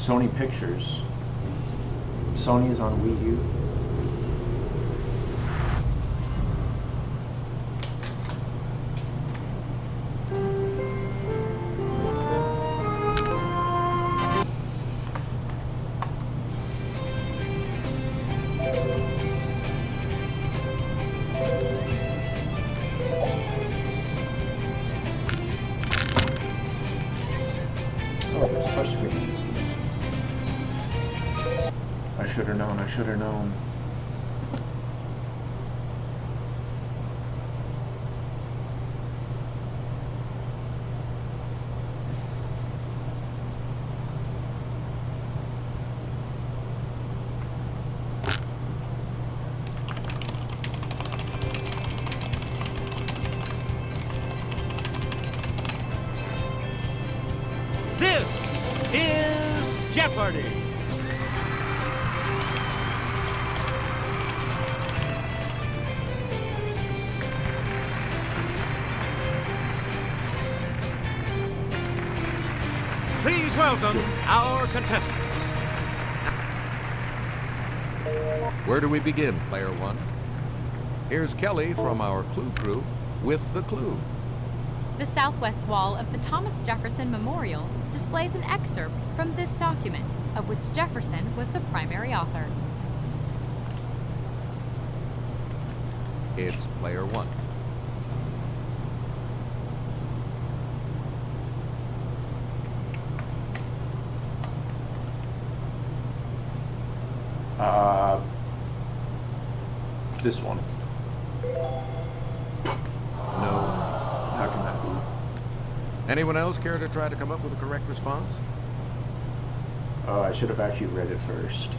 Sony Pictures. Sony is on Wii U. Oh, there's touchscreens. I should have known, I should have known. This is Jeopardy! Please welcome our contestants. Where do we begin, player one? Here's Kelly from our Clue Crew with the clue. The southwest wall of the Thomas Jefferson Memorial displays an excerpt from this document, of which Jefferson was the primary author. It's player one. This one. No. How can that be? Anyone else care to try to come up with a correct response? Oh, I should have actually read it first.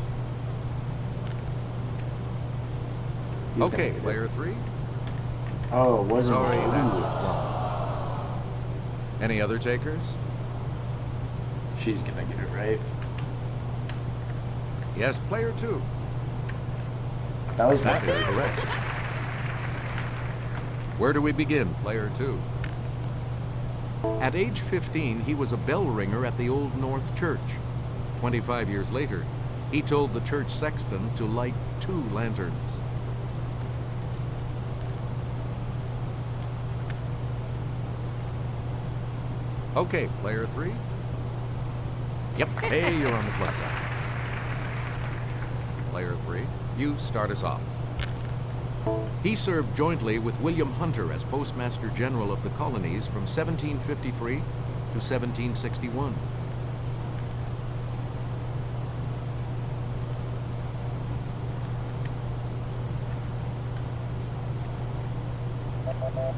You Okay, can get player it. three. Oh, it wasn't. Sorry, Ooh. that's wrong. Any other takers? She's gonna get it right. Yes, player two. That was my That is favorite. correct. Where do we begin, player two? At age 15, he was a bell ringer at the Old North Church. 25 years later, he told the church sexton to light 2 lanterns. Okay, player three. Yep, hey, you're on the plus side. Player three, you start us off. He served jointly with William Hunter as Postmaster General of the colonies from 1753 to 1761.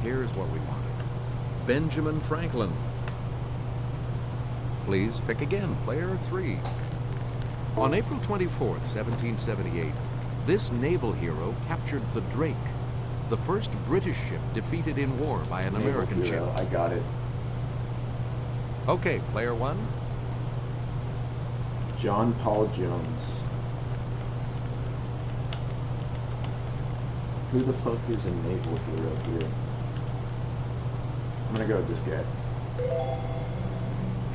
Here's what we wanted. Benjamin Franklin. Please pick again, player three. On April 24th, 1778, this naval hero captured the Drake, the first British ship defeated in war by an Naval American hero. ship. I got it. Okay, player one. John Paul Jones. Who the fuck is a naval hero here? I'm gonna go with this guy.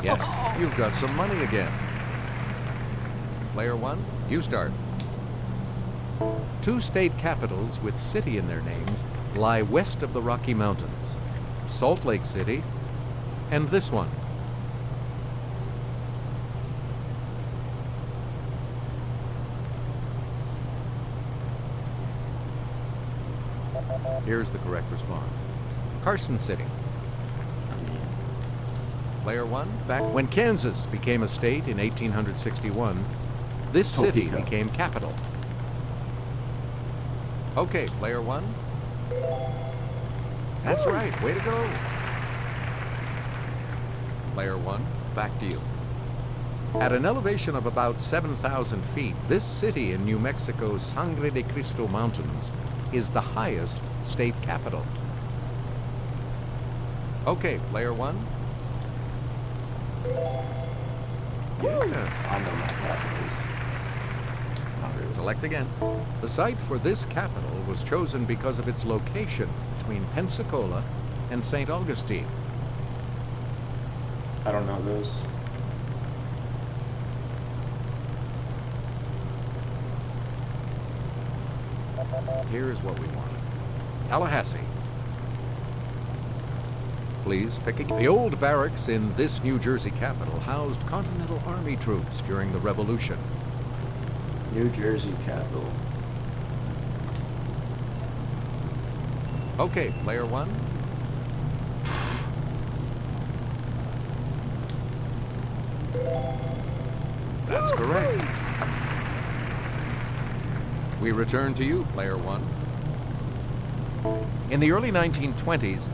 Yes, you've got some money again. Player one, you start. 2 state capitals with city in their names lie west of the Rocky Mountains. Salt Lake City and this one. Here's the correct response. Carson City. Player one, back when Kansas became a state in 1861, this city Topeka. became capital. Okay, player one. That's right, way to go. Player one, back to you. At an elevation of about 7,000 feet, this city in New Mexico's Sangre de Cristo Mountains is the highest state capital. Okay, player one. Yes. I know my capitals. Not really. Select again. The site for this capital was chosen because of its location between Pensacola and St. Augustine. I don't know those. Here's what we wanted. Tallahassee. Please pick the old barracks in this New Jersey capital housed Continental Army troops during the Revolution. New Jersey capital. Okay, player one. That's correct. We return to you, player one. In the early 1920s,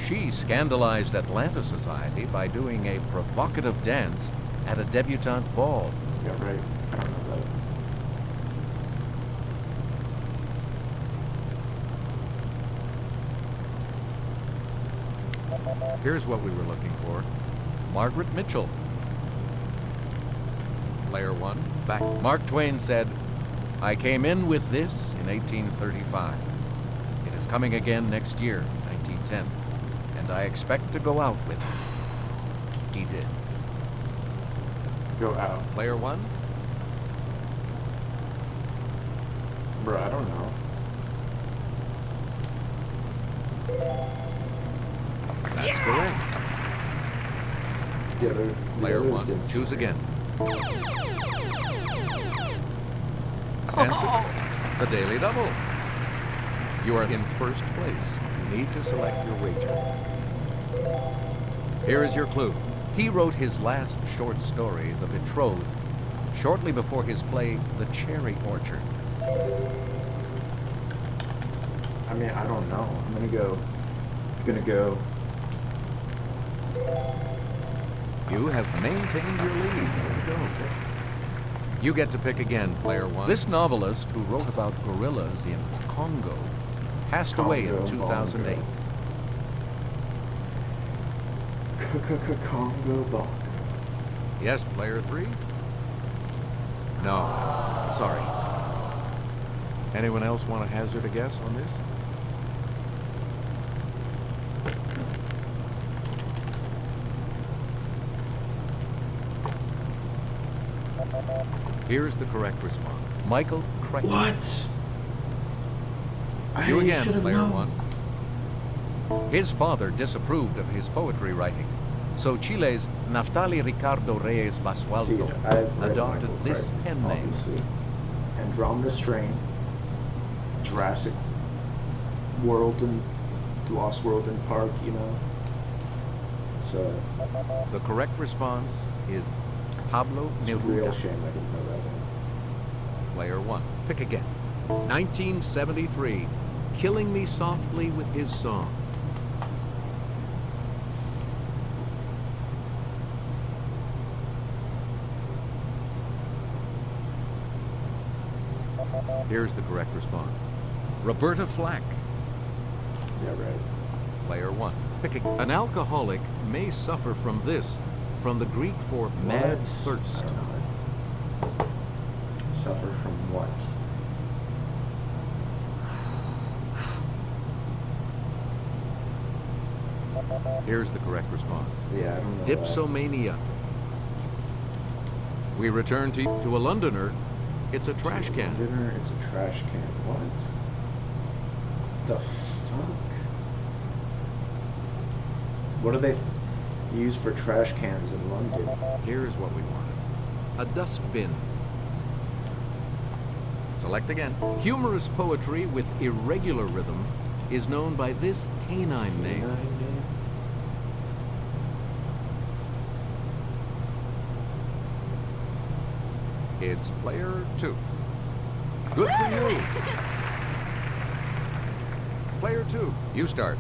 she scandalized Atlanta society by doing a provocative dance at a debutante ball. Yeah, right. I don't know that. Here's what we were looking for. Margaret Mitchell. Player one, back. Mark Twain said, "I came in with this in 1835. It is coming again next year, 1910. And I expect to go out with it." He did. Go out. Player one, Bro, I don't know. that's correct. Player one, choose again. Answer, the Daily Double. You are in first place. You need to select your wager. Here is your clue. He wrote his last short story, The Betrothed, shortly before his play, The Cherry Orchard. I mean, I don't know. I'm gonna go. You have maintained your lead. There you go. You get to pick again, player one. This novelist who wrote about gorillas in Congo passed away in 2008. Congo Bongo. Yes, player three? No. Sorry. Anyone else want to hazard a guess on this? Here's the correct response. Michael Crichton. What? You I again, should have player known. one. His father disapproved of his poetry writing, so Chile's Naftali Ricardo Reyes Basualdo Dude, I've read adopted Michael this Crichton, pen name. obviously. Andromeda Strain, Jurassic World and Lost World and Park, you know. So The correct response is Pablo it's a real Neruda. shame I didn't know that one. Player one. Pick again. 1973. Killing Me Softly with His Song. Here's the correct response. Roberta Flack. Yeah, right. Player one. Pick an alcoholic may suffer from this, from the Greek for mad What? thirst. I don't know. Suffer from what? Here's the correct response. Yeah, I don't know. Dipsomania. We return to a Londoner. It's a trash can. Dinner, it's a trash can. What? The fuck? What do they use for trash cans in London? Here's what we wanted. A dustbin. Select again. Humorous poetry with irregular rhythm is known by this canine name. It's player two. Good for you. Player two, you start.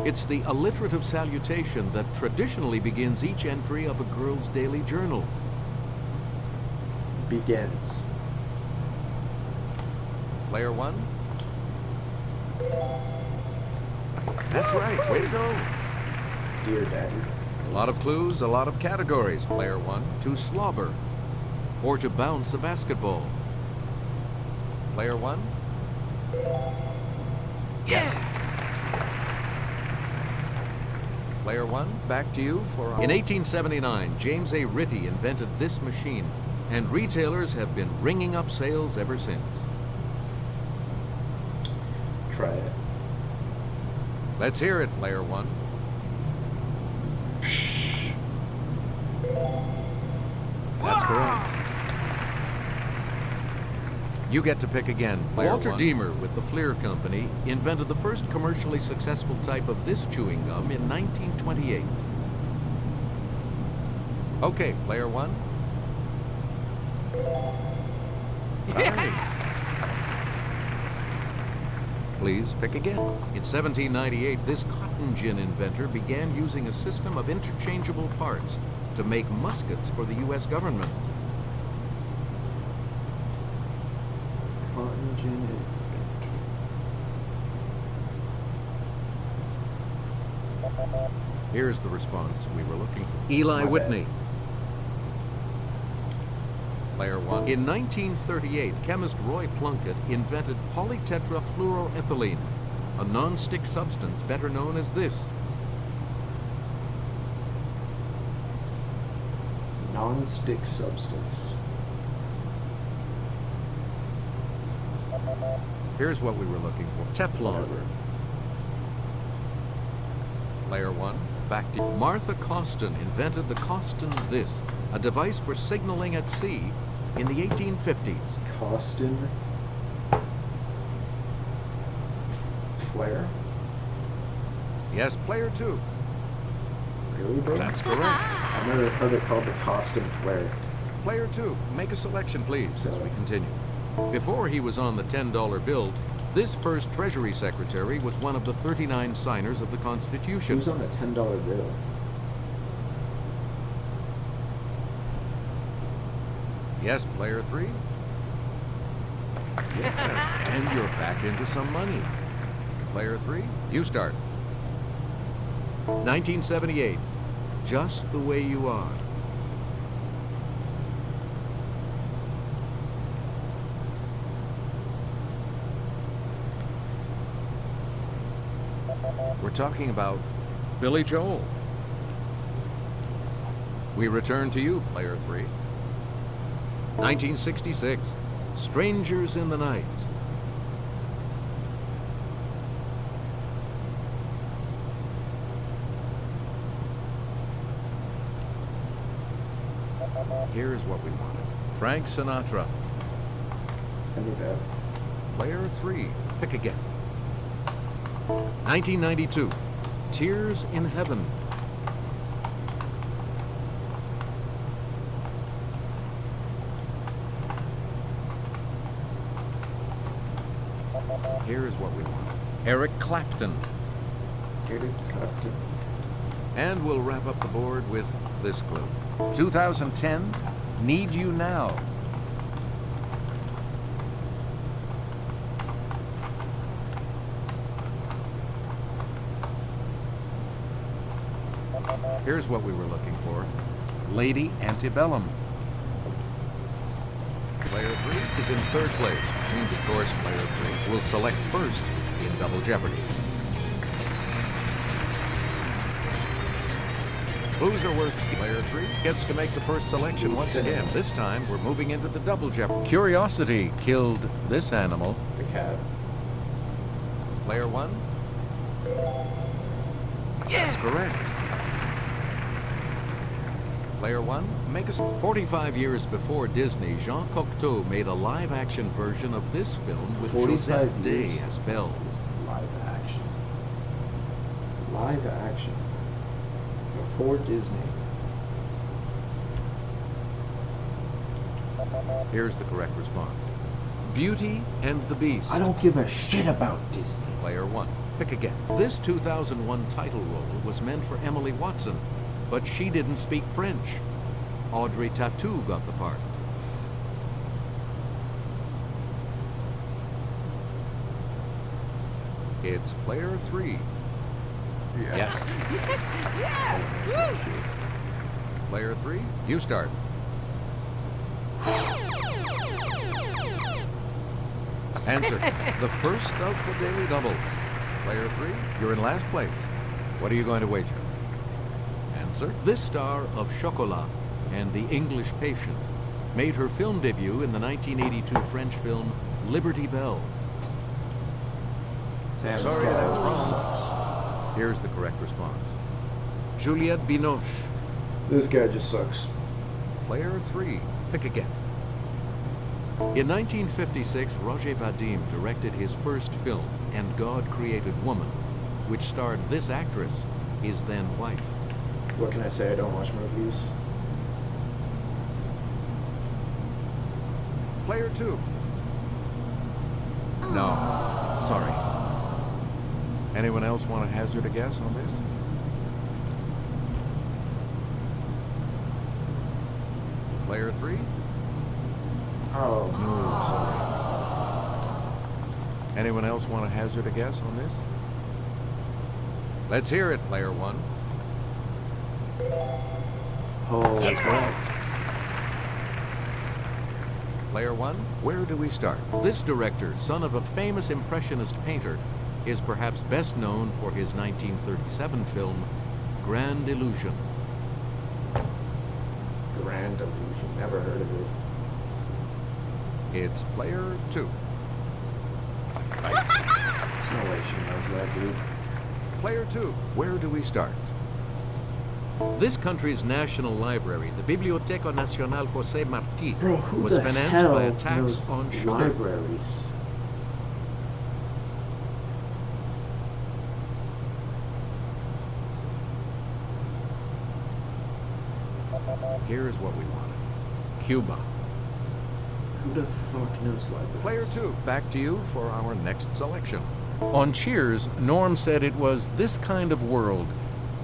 It's the alliterative salutation that traditionally begins each entry of a girl's daily journal. Begins. Player one. That's right, way to go. Dear Daddy. A lot of clues, a lot of categories. Player one, to slobber, or to bounce a basketball. Player one. Yes. Player one, back to you for... In 1879, James A. Ritty invented this machine, and retailers have been ringing up sales ever since. try it. Let's hear it, player one. That's correct. You get to pick again. Walter Deemer with the Fleer Company invented the first commercially successful type of this chewing gum in 1928. Okay, player one. Right. Please pick again. In 1798, this cotton gin inventor began using a system of interchangeable parts to make muskets for the U.S. government. Cotton gin inventor. Here's the response we were looking for. Eli Whitney. Player one. In 1938, chemist Roy Plunkett invented polytetrafluoroethylene, a non-stick substance better known as this. Non-stick substance. Here's what we were looking for. Teflon. Whatever. Player one. Back to Martha Costin invented the Costin This, a device for signaling at sea in the 1850s. Costin. Flare? Yes, player two. Really, bro? That's correct. I've never heard it called the Costin Flare. Player two, make a selection, please, as we continue. Before he was on the $10 bill, this first Treasury Secretary was one of the 39 signers of the Constitution. Who's on the $10 bill? Yes, player three. Yes, and you're back into some money. Player three, you start. 1978, Just the Way You Are. We're talking about Billy Joel. We return to you, player three. 1966, Strangers in the Night. Here's what we wanted. Frank Sinatra. I need that. Player three, pick again. 1992, Tears in Heaven. Here's what we want. Eric Clapton. Eric Clapton. And we'll wrap up the board with this clue. 2010, Need You Now. Here's what we were looking for. Lady Antebellum. Player three is in third place, which means, of course, player three will select first in Double Jeopardy. Loserworth, player three, gets to make the first selection once again. This time, we're moving into the Double Jeopardy. Curiosity killed this animal. The cat. Player one? That's correct. Player one, make us 45 years before Disney, Jean Cocteau made a live-action version of this film with Josette Day as Belle. Live action. Live action. Before Disney. Here's the correct response. Beauty and the Beast. I don't give a shit about Disney. Player one, pick again. This 2001 title role was meant for Emily Watson, but she didn't speak French. Audrey Tautou got the part. It's player three. Yeah. Yes. Yeah! Player three, you start. Answer, the first of the daily doubles. Player three, you're in last place. What are you going to wager? Answer, this star of Chocolat and The English Patient made her film debut in the 1982 French film Liberty Bell. Damn, this Sorry, guy that's really wrong. sucks. Here's the correct response. Juliette Binoche. This guy just sucks. Player 3. Pick again. In 1956, Roger Vadim directed his first film, And God Created Woman, which starred this actress, his then wife. What can I say? I don't watch movies. Player 2. No, sorry. Anyone else want to hazard a guess on this? Player 3? Oh, No, sorry. Anyone else want to hazard a guess on this? Let's hear it, Player 1. oh, That's correct. Player 1, where do we start? This director, son of a famous Impressionist painter, is perhaps best known for his 1937 film, Grand Illusion. Grand Illusion. Never heard of it. It's Player 2. There's no way she knows that, dude. Player 2, where do we start? This country's national library, the Biblioteca Nacional José Martí, Bro, who was the financed hell by a tax knows on sugar. libraries? Here's what we wanted. Cuba. Who the fuck knows libraries? Player 2, back to you for our next selection. On Cheers, Norm said it was this kind of world,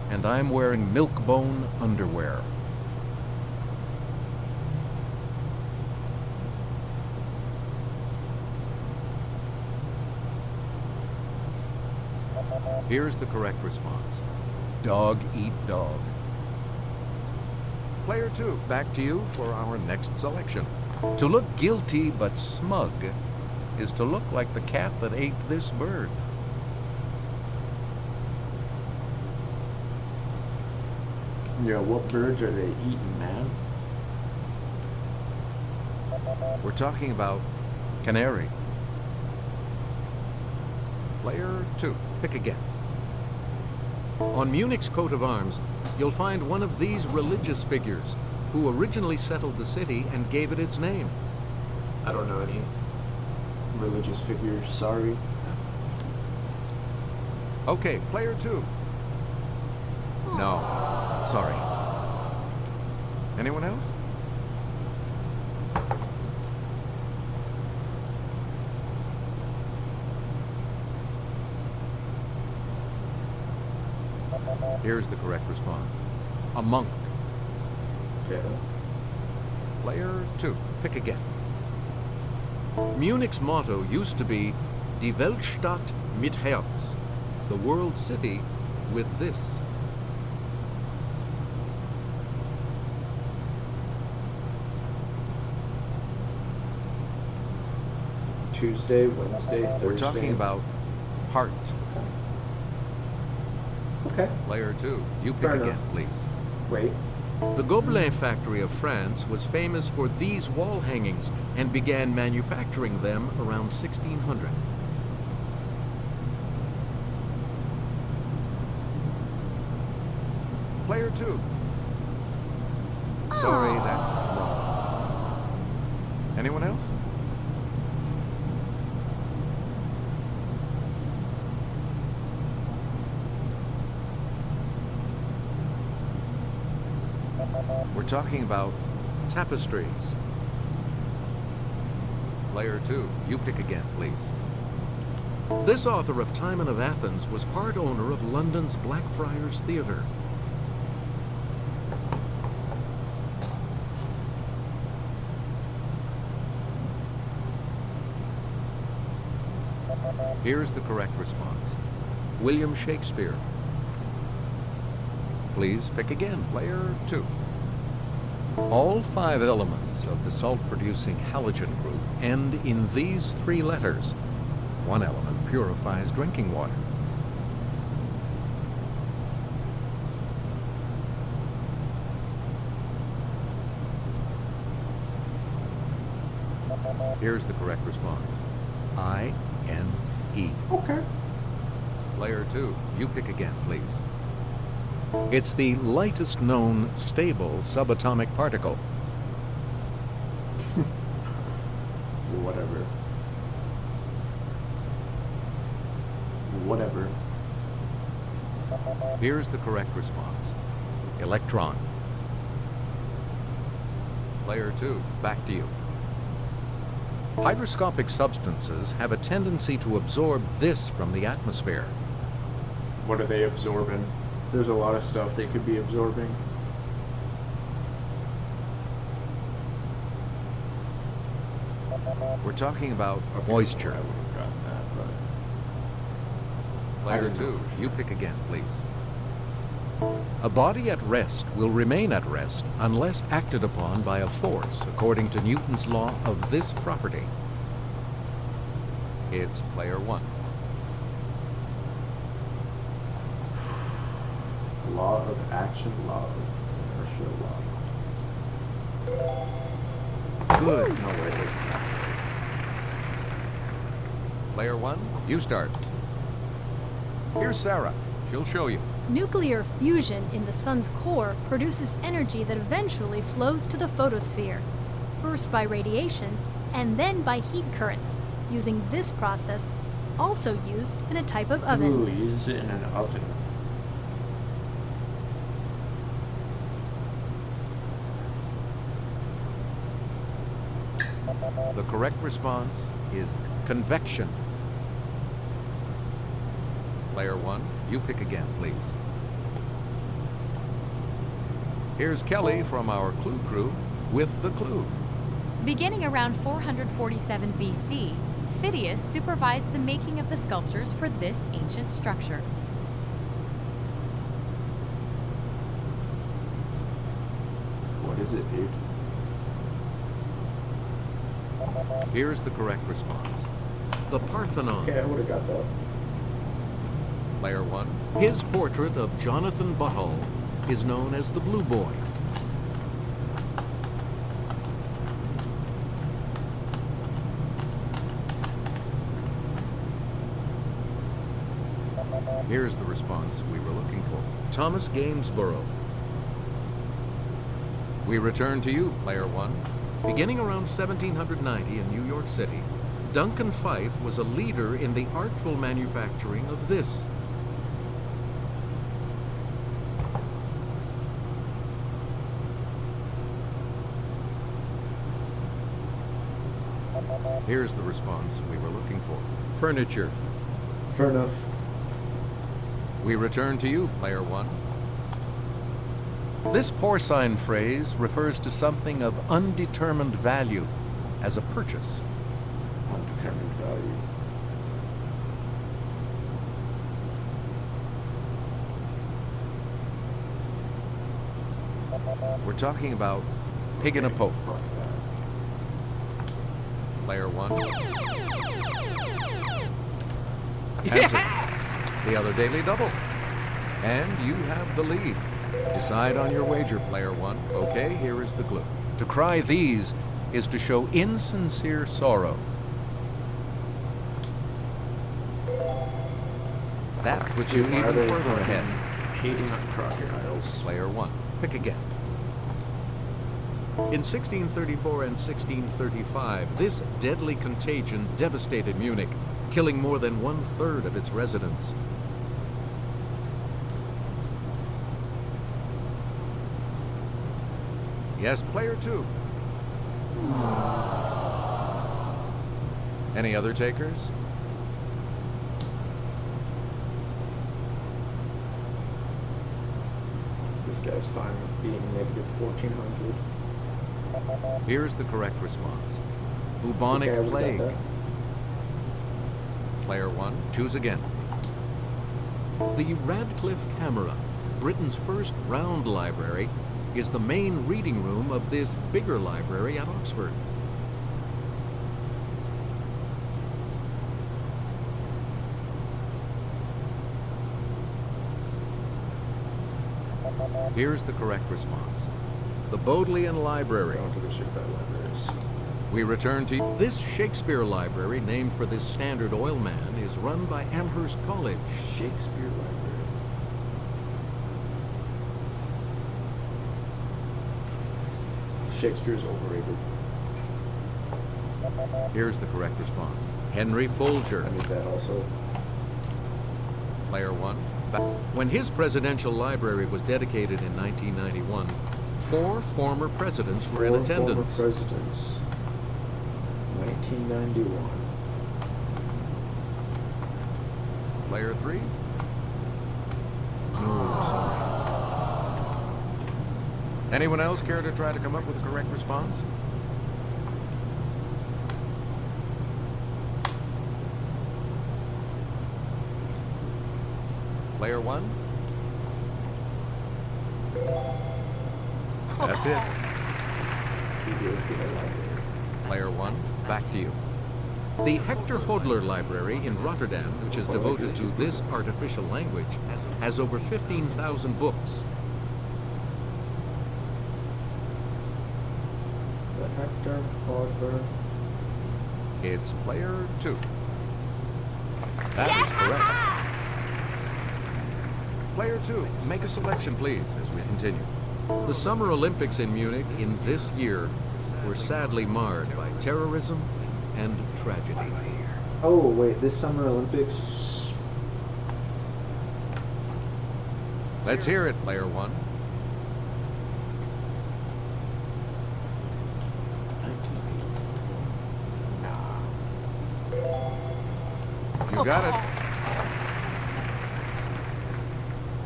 and I'm wearing milk-bone underwear. Here's the correct response. Dog eat dog. Player 2, back to you for our next selection. To look guilty but smug is to look like the cat that ate this bird. Yeah, what birds are they eating, man? We're talking about canary. Player 2, pick again. On Munich's coat of arms, you'll find one of these religious figures who originally settled the city and gave it its name. I don't know any religious figures, sorry. Okay, Player 2. No, sorry. Anyone else? Here's the correct response. A monk. Okay. Player 2, pick again. Munich's motto used to be Die Weltstadt mit Herz, the world city with this. Tuesday, Wednesday, Thursday. We're talking about heart. Okay. Player 2, you pick Fair again, enough. please. Wait. The Gobelin factory of France was famous for these wall hangings and began manufacturing them around 1600. Player 2. Sorry, that's wrong. Anyone else? We're talking about tapestries. Player 2, you pick again, please. This author of Timon of Athens was part owner of London's Blackfriars Theatre. Here's the correct response. William Shakespeare. Please pick again, Player 2. All 5 elements of the salt-producing halogen group end in these 3 letters. One element purifies drinking water. Here's the correct response. I-N-E. Okay. Player 2, you pick again, please. It's the lightest known stable subatomic particle. Whatever. Whatever. Here's the correct response. Electron. Player 2, back to you. Hygroscopic substances have a tendency to absorb this from the atmosphere. What are they absorbing? There's a lot of stuff they could be absorbing. We're talking about Okay, moisture. I would have gotten that, but Player didn't know 2, for you sure. pick again, please. A body at rest will remain at rest unless acted upon by a force according to Newton's law of this property. It's player 1. Law of action, law of inertia, law. Good. No way. Player 1, you start. Here's Sarah. She'll show you. Nuclear fusion in the sun's core produces energy that eventually flows to the photosphere, first by radiation and then by heat currents, using this process, also used in a type of oven. Ooh, use it in an oven. The correct response is convection. Player 1, you pick again, please. Here's Kelly from our Clue Crew with the clue. Beginning around 447 BC, Phidias supervised the making of the sculptures for this ancient structure. What is it, dude? Here's the correct response. The Parthenon. Okay, I would have got that. Player 1, his portrait of Jonathan Buttall is known as the Blue Boy. Here's the response we were looking for. Thomas Gainsborough. We return to you, Player 1. Beginning around 1790 in New York City, Duncan Fife was a leader in the artful manufacturing of this. Here's the response we were looking for. Furniture. Fair enough. We return to you, Player 1. This porcine phrase refers to something of undetermined value as a purchase. Undetermined value. We're talking about pig in a poke. Fuck that. Player 1. Has it. The other daily double. And you have the lead. Decide on your wager, Player 1. Okay, here is the clue. To cry these is to show insincere sorrow. That puts you even further ahead. Hating on crocodiles. Player 1. Pick again. In 1634 and 1635, this deadly contagion devastated Munich, killing more than 1/3 of its residents. Yes, Player 2. Any other takers? This guy's fine with being negative 1400. Here's the correct response. Bubonic Okay, I would've got plague. that. Player 1, choose again. The Radcliffe Camera, Britain's first round library, is the main reading room of this bigger library at Oxford. Here's the correct response. The Bodleian Library. Going to the shipyard libraries. We return to this Shakespeare library, named for this Standard Oil man, is run by Amherst College. Shakespeare Library. Shakespeare's overrated. Here's the correct response. Henry Folger. I need that also. Player 1. When his presidential library was dedicated in 1991, 4 former presidents were in Four attendance. Former presidents. 1991. Player 3. No, sorry. Anyone else care to try to come up with a correct response? Player 1? That's it. Player 1, back to you. The Hector Hodler Library in Rotterdam, which is devoted to this artificial language, has over 15,000 books. The Hector Hodler. It's player 2. That is correct. Player 2, make a selection, please, as we continue. The Summer Olympics in Munich in this year were sadly marred by terrorism and tragedy. Oh, wait, this Summer Olympics. Let's hear it, player 1. 1984. Nah. You got it.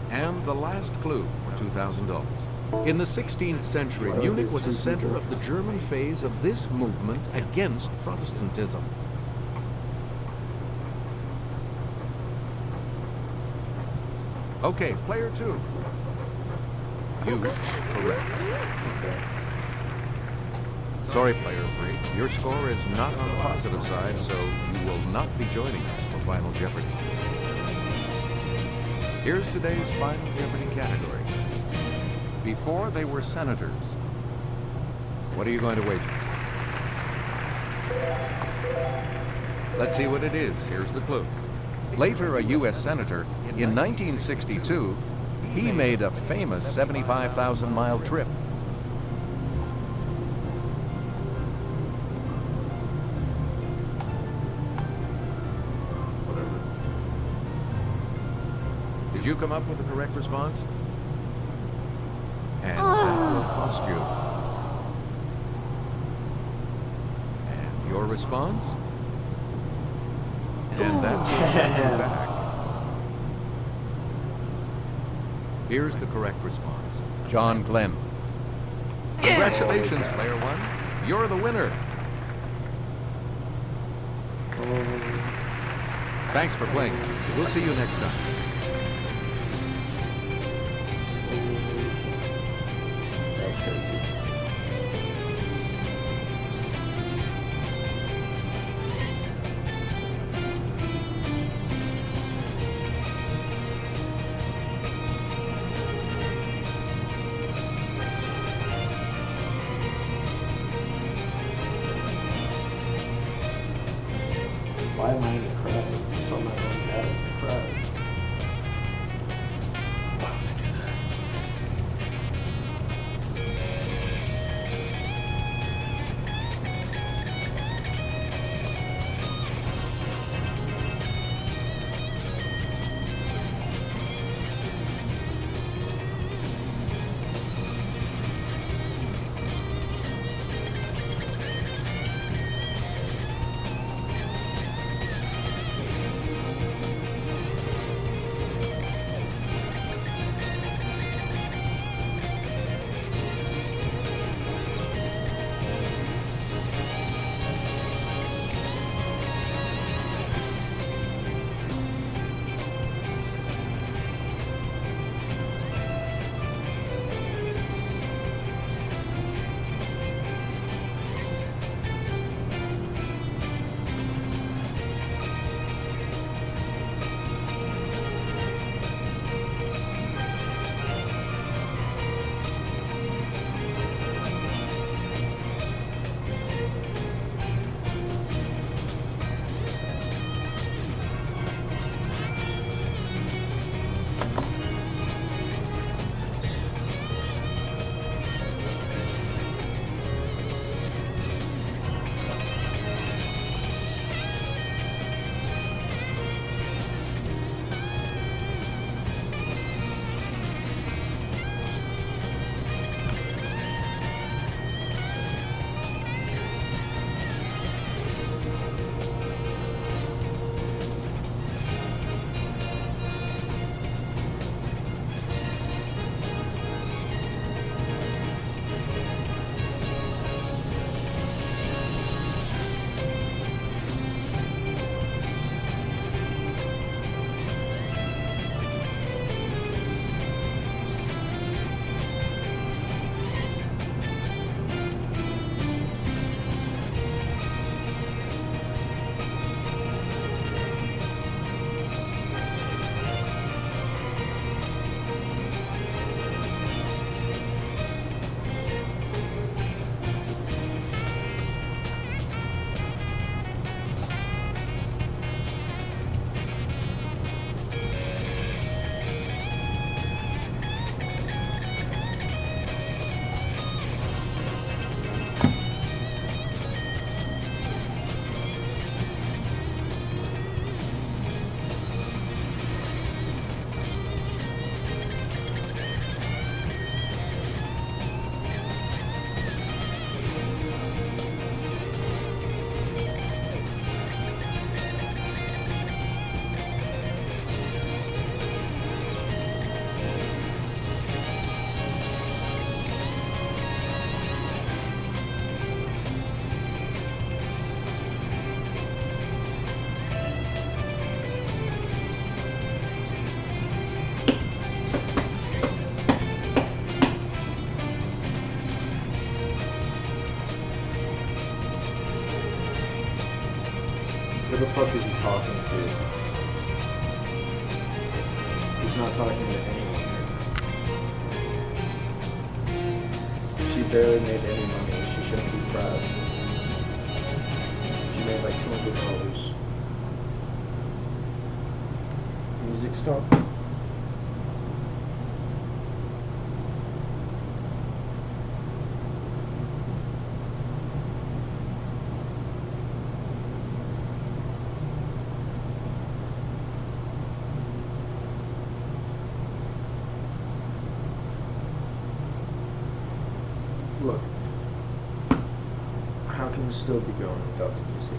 And the last clue for $2,000. In the 16th century, Munich was a center of the German phase of this movement against Protestantism. Okay, player 2. You correct. Sorry, player 3. Your score is not on the positive side, so you will not be joining us for Final Jeopardy. Here's today's Final Jeopardy category. Before they were senators. What are you going to wager? Let's see what it is. Here's the clue. Later a U.S. senator, in 1962, he made a famous 75,000-mile trip. Did you come up with the correct response? And that will cost you. And your response? And that will send you back. Here's the correct response. John Glenn. Congratulations, player 1. You're the winner. Thanks for playing. We'll see you next time. That's crazy. Why am I in the crowd? It's on my own dad in the crowd. Why would I do that? the fuck is he talking to? He's not talking to anyone. She barely made any money. She shouldn't be proud. She made like $200. Music stop. Look, how can this still be going without the music?